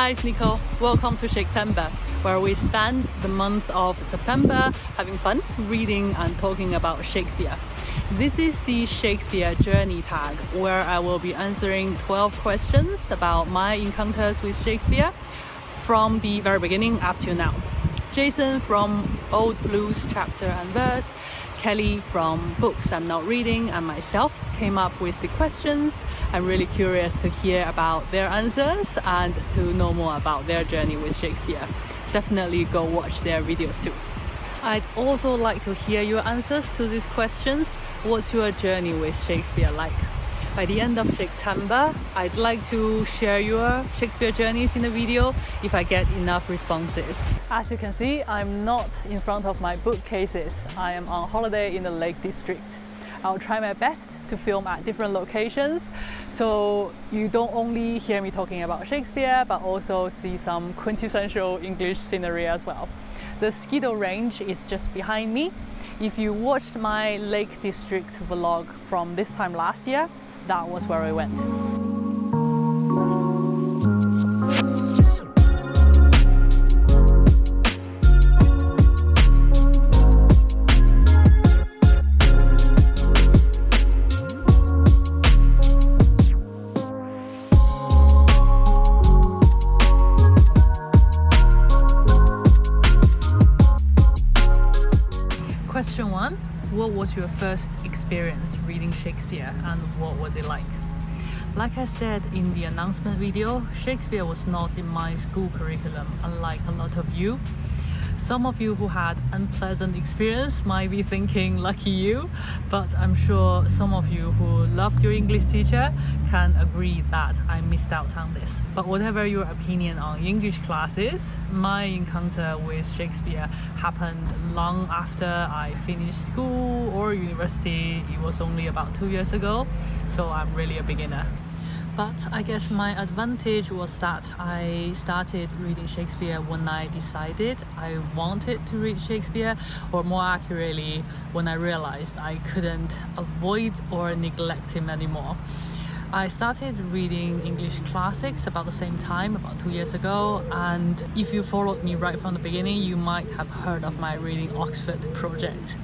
Hi, it's Nicole. Welcome to Shaketember, where we spend the month of September having fun, reading and talking about Shakespeare. This is the Shakespeare Journey tag, where I will be answering 12 questions about my encounters with Shakespeare from the very beginning up to now. Jason from Old Blues Chapter and Verse, Kelly from Books I'm Not Reading, and myself came up with the questions. I'm really curious to hear about their answers and to know more about their journey with Shakespeare. Definitely go watch their videos too. I'd also like to hear your answers to these questions. What's your journey with Shakespeare like? By the end of Shaketember, I'd like to share your Shakespeare journeys in a video if I get enough responses. As you can see, I'm not in front of my bookcases. I am on holiday in the Lake District. I'll try my best to film at different locations, so you don't only hear me talking about Shakespeare, but also see some quintessential English scenery as well. The Skido range is just behind me. If you watched my Lake District vlog from this time last year, that was where we went. Question 1. What was your first experience reading Shakespeare and what was it like? Like I said in the announcement video, Shakespeare was not in my school curriculum, unlike a lot of you. Some of you who had unpleasant experience might be thinking, lucky you, but I'm sure some of you who loved your English teacher can agree that I missed out on this. But whatever your opinion on English classes, my encounter with Shakespeare happened long after I finished school or university. It was only about 2 years ago, so I'm really a beginner. But I guess my advantage was that I started reading Shakespeare when I decided I wanted to read Shakespeare, or more accurately, when I realized I couldn't avoid or neglect him anymore. I started reading English classics about the same time, about 2 years ago, and if you followed me right from the beginning, you might have heard of my Reading Oxford project.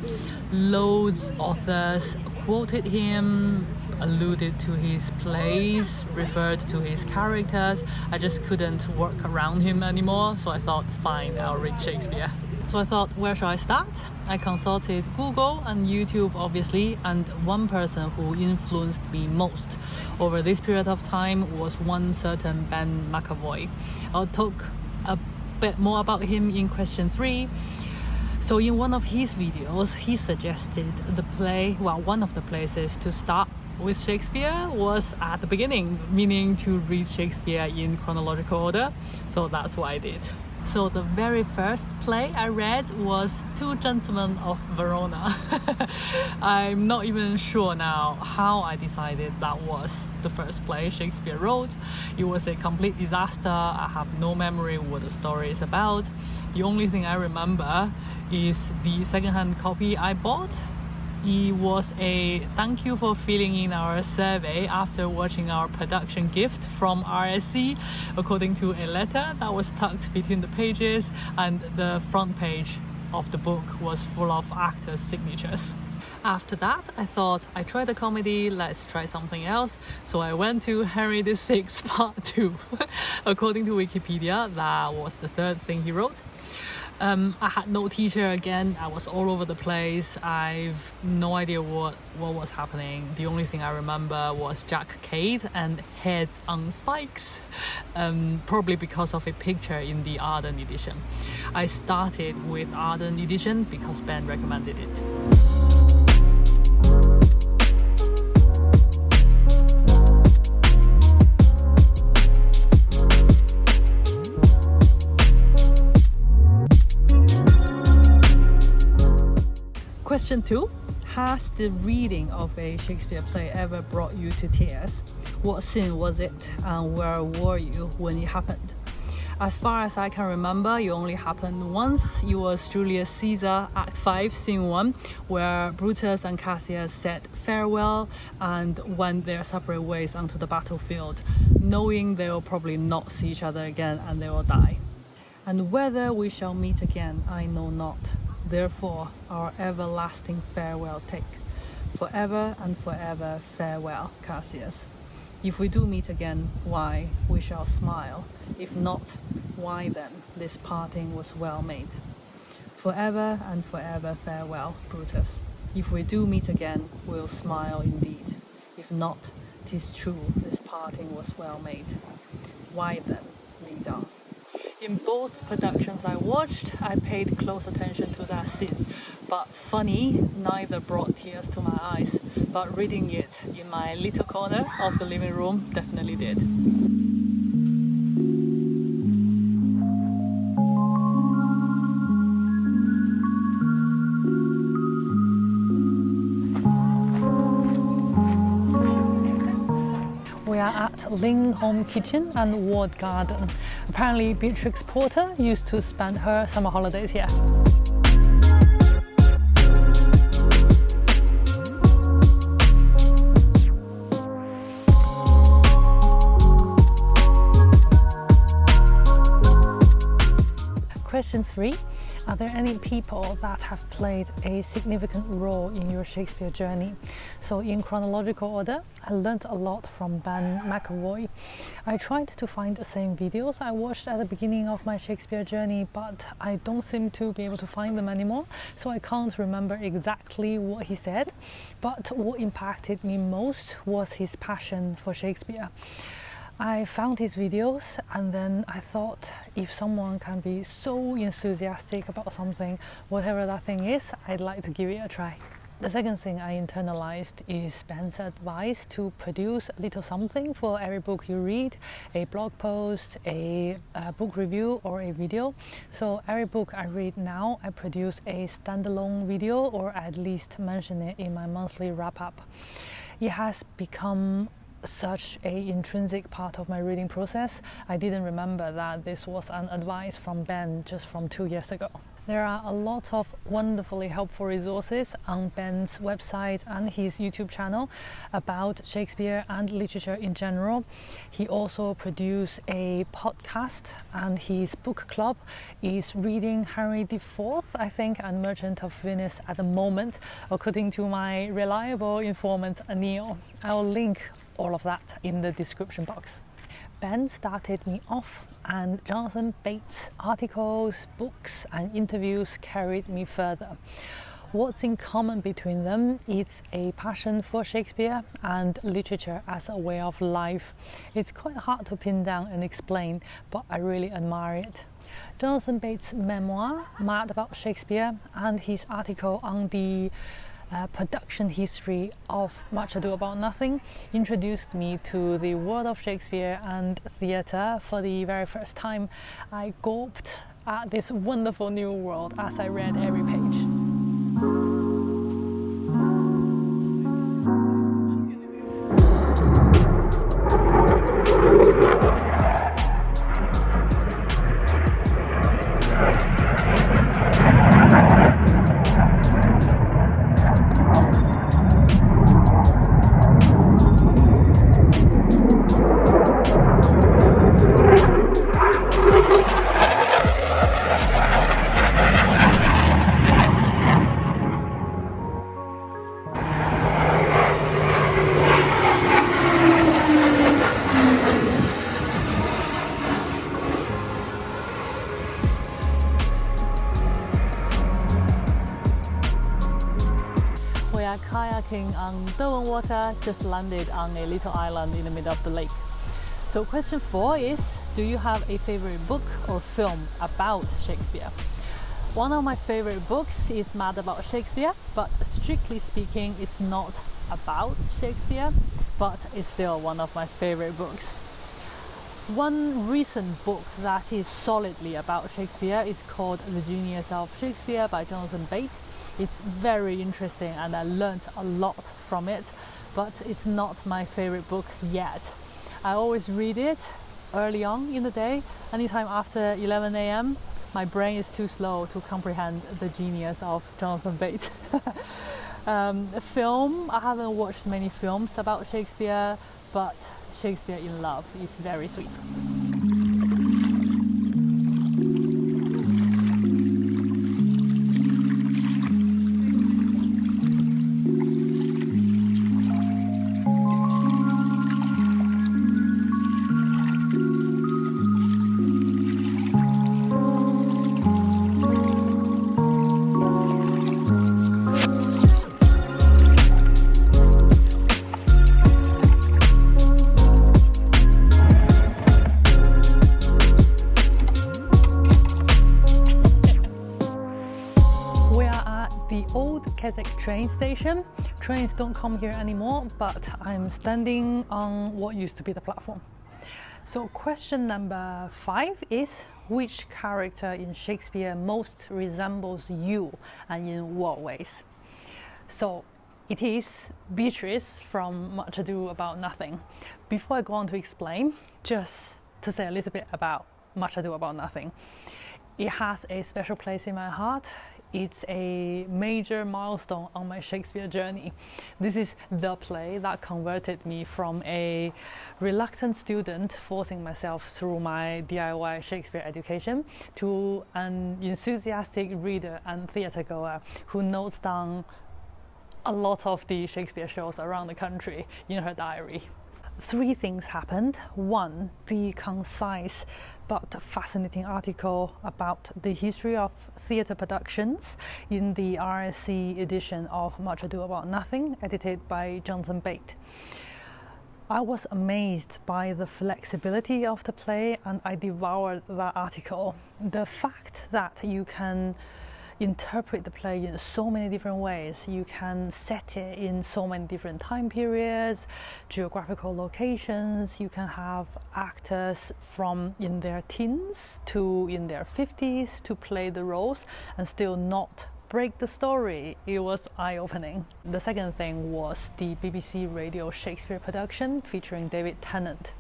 Loads of authors quoted him, alluded to his plays, referred to his characters. I just couldn't work around him anymore, so I thought, fine, I'll read Shakespeare. So I thought, where should I start? I consulted Google and YouTube, obviously, and one person who influenced me most over this period of time was one certain Ben McAvoy. I'll talk a bit more about him in question 3. So in one of his videos, he suggested the play, well, one of the places to start with Shakespeare was at the beginning, meaning to read Shakespeare in chronological order. So that's what I did. So the very first play I read was Two Gentlemen of Verona. I'm not even sure now how I decided that was the first play Shakespeare wrote. It was a complete disaster. I have no memory what the story is about. The only thing I remember is the secondhand copy I bought. It was a thank you for filling in our survey after watching our production gift from RSC, according to a letter that was tucked between the pages, and the front page of the book was full of actors' signatures. After that, I thought, I tried a comedy, let's try something else. So I went to Henry VI Part 2. According to Wikipedia, that was the third thing he wrote. I had no teacher again. I was all over the place. I've no idea what was happening. The only thing I remember was Jack Cade and heads on spikes, probably because of a picture in the Arden edition. I started with Arden edition because Ben recommended it. Question 2. Has the reading of a Shakespeare play ever brought you to tears? What scene was it and where were you when it happened? As far as I can remember, it only happened once. It was Julius Caesar, Act 5, Scene 1, where Brutus and Cassius said farewell and went their separate ways onto the battlefield, knowing they will probably not see each other again and they will die. And whether we shall meet again, I know not. Therefore, our everlasting farewell take. Forever and forever farewell, Cassius. If we do meet again, why, we shall smile. If not, why then, this parting was well made. Forever and forever farewell, Brutus. If we do meet again, we'll smile indeed. If not, 'tis true, this parting was well made. Why then, leader? In both productions I watched, I paid close attention to that scene, but funny, neither brought tears to my eyes, but reading it in my little corner of the living room definitely did. We are at Ling Home Kitchen and Ward Garden. Apparently Beatrix Potter used to spend her summer holidays here. Question 3. Are there any people that have played a significant role in your Shakespeare journey? So in chronological order, I learned a lot from Ben McAvoy. I tried to find the same videos I watched at the beginning of my Shakespeare journey, but I don't seem to be able to find them anymore, so I can't remember exactly what he said. But what impacted me most was his passion for Shakespeare. I found his videos and then I thought, if someone can be so enthusiastic about something, whatever that thing is, I'd like to give it a try. The second thing I internalized is Ben's advice to produce a little something for every book you read, a blog post, a book review or a video. So every book I read now, I produce a standalone video or at least mention it in my monthly wrap-up. It has become such an intrinsic part of my reading process. I didn't remember that this was an advice from Ben just from 2 years ago. There are a lot of wonderfully helpful resources on Ben's website and his YouTube channel about Shakespeare and literature in general. He also produced a podcast and his book club is reading Henry IV, I think, and Merchant of Venice at the moment, according to my reliable informant Anil. I'll link all of that in the description box. Ben started me off and Jonathan Bates' articles, books and interviews carried me further. What's in common between them is a passion for Shakespeare and literature as a way of life. It's quite hard to pin down and explain, but I really admire it. Jonathan Bates' memoir, Mad About Shakespeare, and his article on the production history of Much Ado About Nothing introduced me to the world of Shakespeare and theatre for the very first time. I gawped at this wonderful new world as I read every page. Kayaking on Derwent water, just landed on a little island in the middle of the lake. So question 4 is, do you have a favorite book or film about Shakespeare? One of my favorite books is Mad About Shakespeare, but strictly speaking it's not about Shakespeare, but it's still one of my favorite books. One recent book that is solidly about Shakespeare is called The Genius of Shakespeare by Jonathan Bates. It's very interesting and I learned a lot from it, but it's not my favorite book yet. I always read it early on in the day. Anytime after 11 a.m., my brain is too slow to comprehend the genius of Jonathan Bate. Film, I haven't watched many films about Shakespeare, but Shakespeare in Love is very sweet. Keswick train station. Trains don't come here anymore, but I'm standing on what used to be the platform. So question number 5 is, which character in Shakespeare most resembles you, and in what ways? So it is Beatrice from Much Ado About Nothing. Before I go on to explain, just to say a little bit about Much Ado About Nothing. It has a special place in my heart. It's a major milestone on my Shakespeare journey. This is the play that converted me from a reluctant student forcing myself through my DIY Shakespeare education to an enthusiastic reader and theatre goer who notes down a lot of the Shakespeare shows around the country in her diary. 3 things happened. 1, the concise but fascinating article about the history of theatre productions in the RSC edition of Much Ado About Nothing, edited by Jonathan Bate. I was amazed by the flexibility of the play, and I devoured that article. The fact that you can interpret the play in so many different ways. You can set it in so many different time periods, geographical locations. You can have actors from in their teens to in their 50s to play the roles and still not break the story. It was eye-opening. The second thing was the BBC Radio Shakespeare production featuring David Tennant.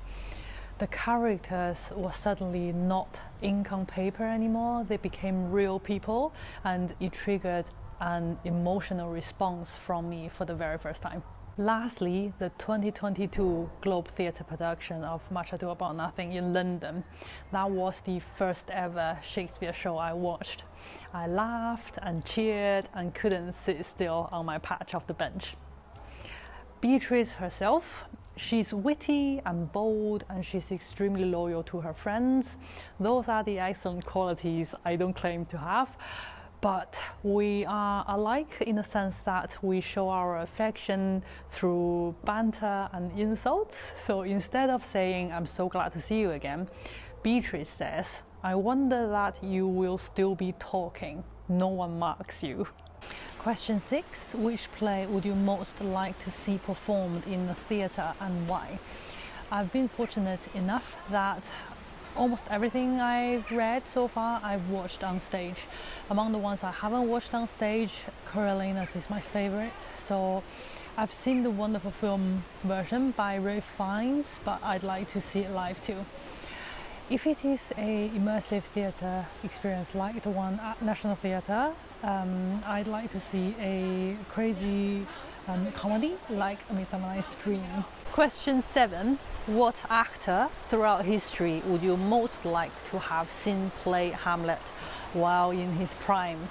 The characters were suddenly not ink on paper anymore. They became real people, and it triggered an emotional response from me for the very first time. Lastly, the 2022 Globe Theatre production of Much Ado About Nothing in London. That was the first ever Shakespeare show I watched. I laughed and cheered and couldn't sit still on my patch of the bench. Beatrice herself, she's witty and bold, and she's extremely loyal to her friends. Those are the excellent qualities I don't claim to have, but we are alike in the sense that we show our affection through banter and insults. So instead of saying, "I'm so glad to see you again," Beatrice says, "I wonder that you will still be talking. No one marks you." Question 6. Which play would you most like to see performed in the theatre, and why? I've been fortunate enough that almost everything I've read so far I've watched on stage. Among the ones I haven't watched on stage, Coriolanus is my favorite. So I've seen the wonderful film version by Ray Fiennes, but I'd like to see it live too. If it is an immersive theatre experience like the one at National Theatre, I'd like to see a crazy comedy like A Midsummer Night's Dream. Question 7. What actor throughout history would you most like to have seen play Hamlet while in his prime?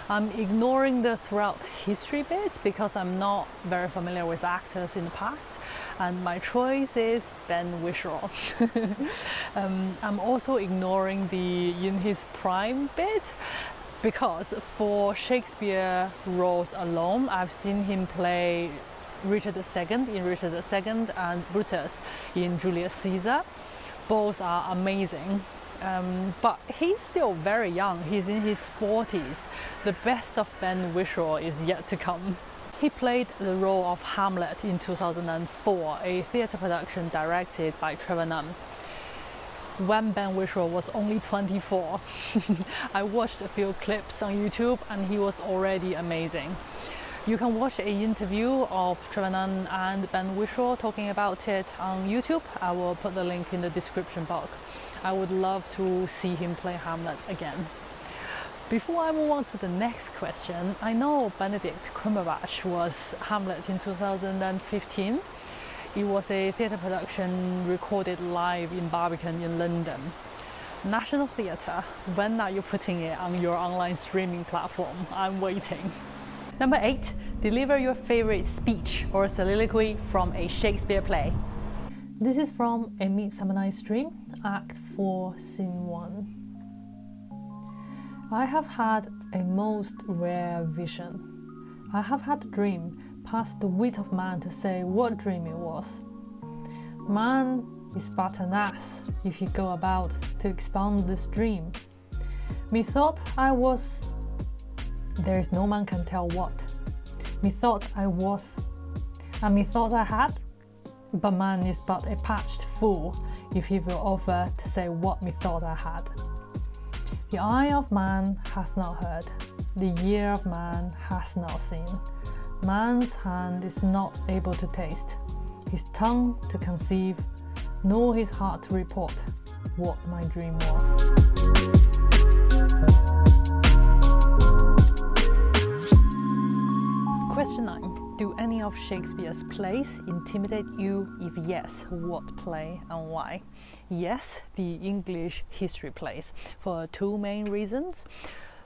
I'm ignoring the throughout history bit because I'm not very familiar with actors in the past, and my choice is Ben Whishaw. I'm also ignoring the in his prime bit because for Shakespeare roles alone, I've seen him play Richard II in Richard II and Brutus in Julius Caesar. Both are amazing. But he's still very young. He's in his 40s. The best of Ben Whishaw is yet to come. He played the role of Hamlet in 2004, a theatre production directed by Trevor Nunn, when Ben Whishaw was only 24. I watched a few clips on YouTube and he was already amazing. You can watch an interview of Trevor Nunn and Ben Whishaw talking about it on YouTube. I will put the link in the description box. I would love to see him play Hamlet again. Before I move on to the next question, I know Benedict Cumberbatch was Hamlet in 2015. It was a theatre production recorded live in Barbican in London. National Theatre, when are you putting it on your online streaming platform? I'm waiting. Number 8, deliver your favorite speech or soliloquy from a Shakespeare play. This is from A Midsummer Night's Dream, Act 4, Scene 1. I have had a most rare vision. I have had a dream past the wit of man to say what dream it was. Man is but an ass if you go about to expound this dream. Methought I was... There is no man can tell what. Methought I was, and methought I had, but man is but a patched fool if he will offer to say what methought I had. The eye of man has not heard, the ear of man has not seen. Man's hand is not able to taste, his tongue to conceive, nor his heart to report what my dream was. Question 9. Do any of Shakespeare's plays intimidate you? If yes, what play and why? Yes, the English history plays, for 2 main reasons.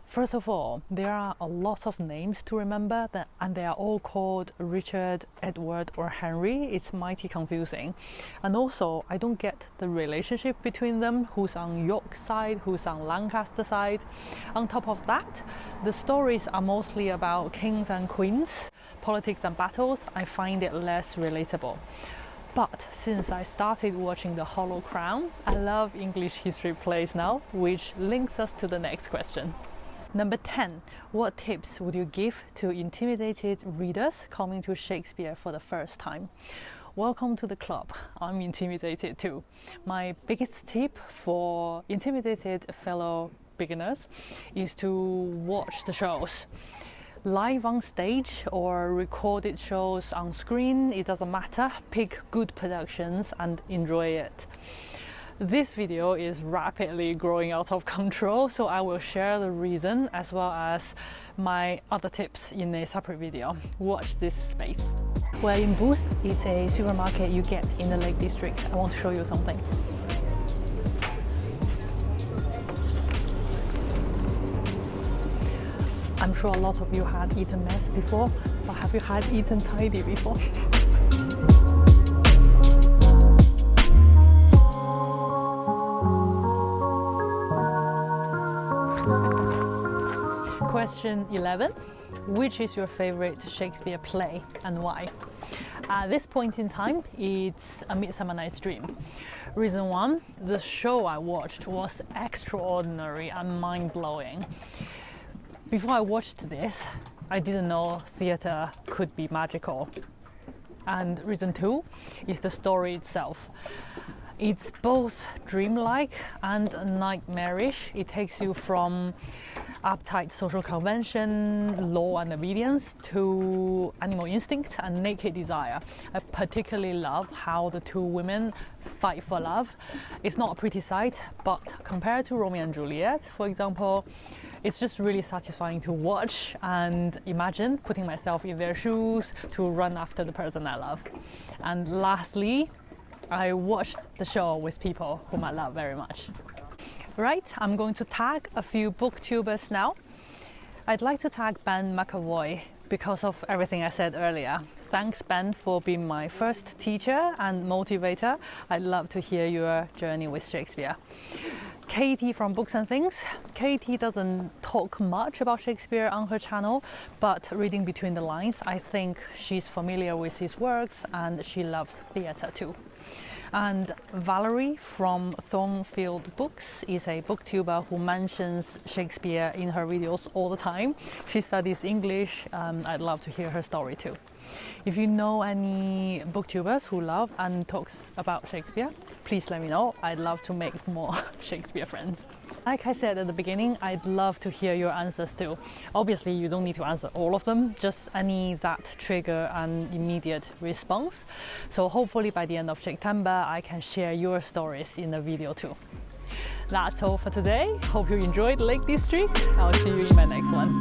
First of all, there are a lot of names to remember, and they are all called Richard, Edward or Henry. It's mighty confusing. And also, I don't get the relationship between them, who's on York side, who's on Lancaster side. On top of that, the stories are mostly about kings and queens, politics and battles. I find it less relatable. But since I started watching The Hollow Crown, I love English history plays now, which links us to the next question. Number 10. What tips would you give to intimidated readers coming to Shakespeare for the first time? Welcome to the club. I'm intimidated too. My biggest tip for intimidated fellow beginners is to watch the shows. Live on stage or recorded shows on screen, it doesn't matter. Pick good productions and enjoy it. This video is rapidly growing out of control, so I will share the reason as well as my other tips in a separate video. Watch this space. We're in Booth. It's a supermarket you get in the Lake District. I want to show you something. I'm sure a lot of you had eaten mess before, but have you had eaten tidy before? Question 11. Which is your favorite Shakespeare play and why? At this point in time, it's A Midsummer Night's Dream. Reason 1, the show I watched was extraordinary and mind-blowing. Before I watched this, I didn't know theatre could be magical. And reason 2 is the story itself. It's both dreamlike and nightmarish. It takes you from uptight social convention, law and obedience, to animal instinct and naked desire. I particularly love how the 2 women fight for love. It's not a pretty sight, but compared to Romeo and Juliet, for example, it's just really satisfying to watch and imagine putting myself in their shoes to run after the person I love. And lastly, I watched the show with people whom I love very much. Right, I'm going to tag a few booktubers now. I'd like to tag Ben McAvoy because of everything I said earlier. Thanks, Ben, for being my first teacher and motivator. I'd love to hear your journey with Shakespeare. Katie from Books and Things. Katie doesn't talk much about Shakespeare on her channel, but reading between the lines, I think she's familiar with his works and she loves theatre too. And Valerie from Thornfield Books is a booktuber who mentions Shakespeare in her videos all the time. She studies English. I'd love to hear her story too. If you know any booktubers who love and talks about Shakespeare, please let me know. I'd love to make more Shakespeare friends. Like I said at the beginning, I'd love to hear your answers too. Obviously, you don't need to answer all of them, just any that trigger an immediate response. So hopefully by the end of Shaketember, I can share your stories in a video too. That's all for today. Hope you enjoyed Lake District. I'll see you in my next one.